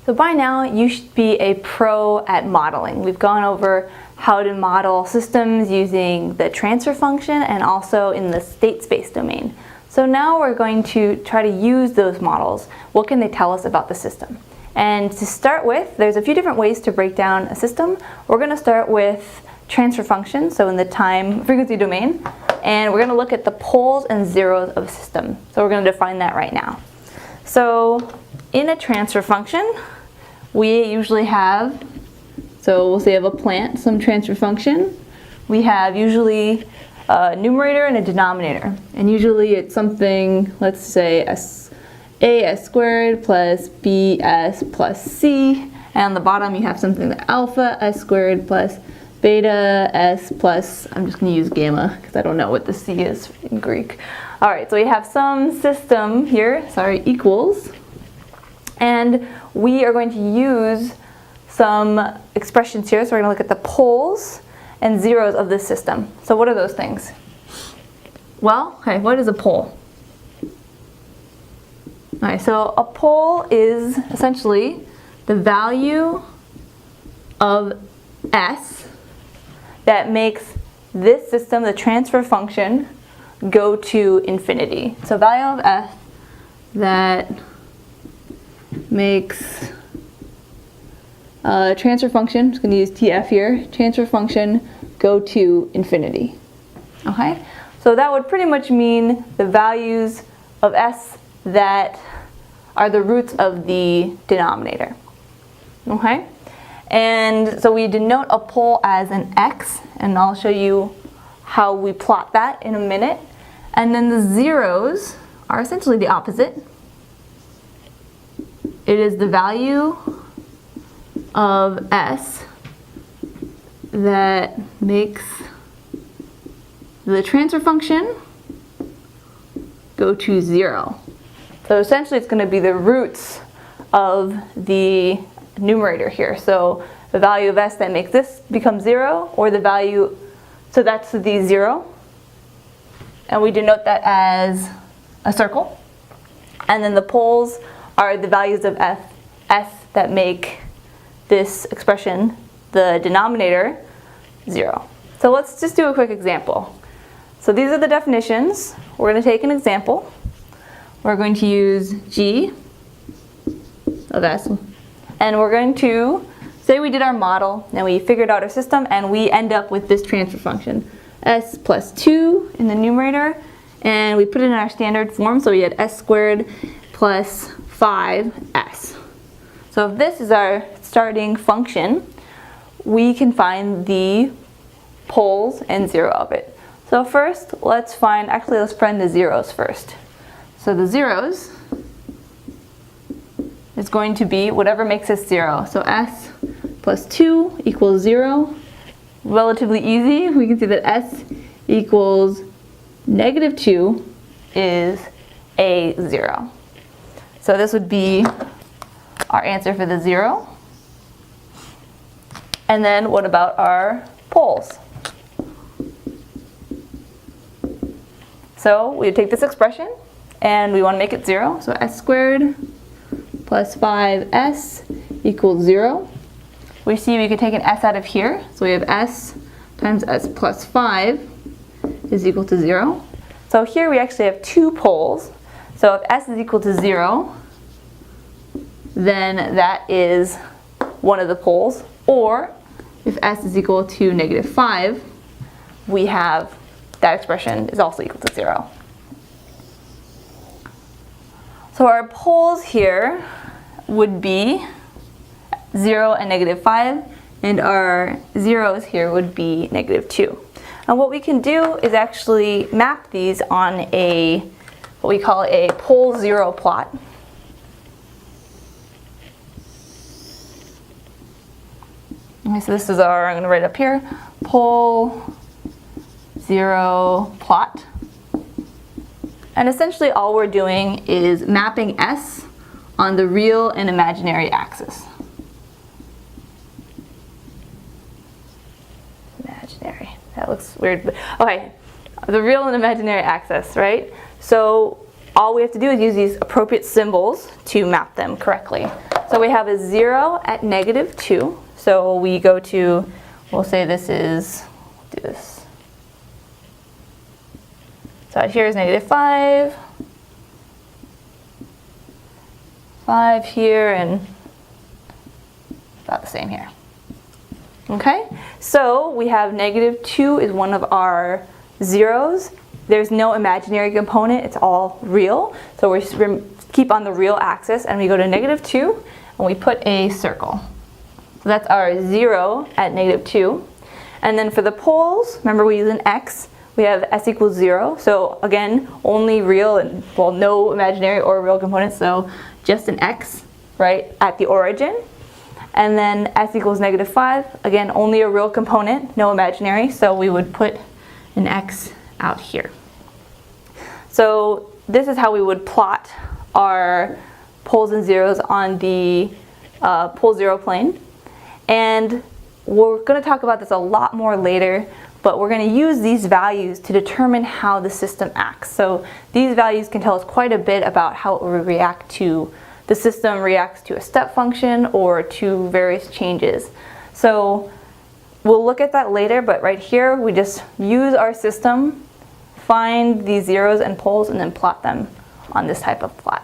So by now you should be a pro at modeling. We've gone over how to model systems using the transfer function and also in the state space domain. So now we're going to try to use those models. What can they tell us about the system? And to start with, there's a few different ways to break down a system. We're going to start with transfer function, so in the time frequency domain, and we're going to look at the poles and zeros of a system. So we're going to define that right now. So in a transfer function, we usually have, so we'll say of a plant, some transfer function. We have usually a numerator and a denominator, and usually it's something, let's say as squared plus bs plus c, and on the bottom you have something like alpha s squared plus beta s plus, I'm just going to use gamma because I don't know what the c is in Greek. Alright, so we have some system here, equals, and we are going to use some expressions here. So we're going to look at the poles and zeros of this system. So what are those things? Well, okay, what is a pole? Alright, so a pole is essentially the value of s that makes this system, the transfer function, go to infinity. So value of s that makes transfer function, I'm just going to use TF here, transfer function go to infinity. Okay? So that would pretty much mean the values of s that are the roots of the denominator. Okay? And so we denote a pole as an x, and I'll show you how we plot that in a minute. And then the zeros are essentially the opposite. It is the value of s that makes the transfer function go to 0. So essentially it's going to be the roots of the numerator here. So the value of s that makes this become 0, or the value, so that's the 0. And we denote that as a circle. And then the poles are the values of s that make this expression, the denominator, 0. So let's just do a quick example. So these are the definitions. We're going to take an example. We're going to use g of s, and we're going to say we did our model and we figured out our system, and we end up with this transfer function, s plus 2 in the numerator, and we put it in our standard form, so we had s squared plus 5s. So if this is our starting function, we can find the poles and 0 of it. So first, let's find the zeros first. So the zeros is going to be whatever makes us 0. So s plus 2 equals 0. Relatively easy. We can see that s equals negative 2 is a 0. So this would be our answer for the 0. And then what about our poles? So we take this expression and we want to make it 0. So s squared plus 5s equals 0. We see we could take an s out of here. So we have s times s plus 5 is equal to 0. So here we actually have two poles. So if s is equal to 0, then that is one of the poles. Or if s is equal to negative 5, we have that expression is also equal to 0. So our poles here would be 0 and negative 5, and our zeros here would be negative 2. And what we can do is actually map these on a, what we call a pole 0 plot. Okay, so this is our, I'm going to write up here, pole 0 plot. And essentially all we're doing is mapping s on the real and imaginary axis. Imaginary, that looks weird. But okay, the real and imaginary axis, right? So all we have to do is use these appropriate symbols to map them correctly. So we have a 0 at -2. So we go to, we'll say this is, do this. So out here is -5. 5 here, and about the same here. Okay, so we have -2 is one of our zeros. There's no imaginary component, it's all real. So we keep on the real axis and we go to -2 and we put a circle. So that's our 0 at -2. And then for the poles, remember we use an x, we have s equals 0. So again, only real and, well, no imaginary or real components, so just an x, right, at the origin. And then s equals -5, again, only a real component, no imaginary, so we would put an x out here. So this is how we would plot our poles and zeros on the pole zero plane. And we're going to talk about this a lot more later, but we're going to use these values to determine how the system acts. So these values can tell us quite a bit about how it will react to, the system reacts to a step function or to various changes. So we'll look at that later, but right here we just use our system, find these zeros and poles, and then plot them on this type of plot.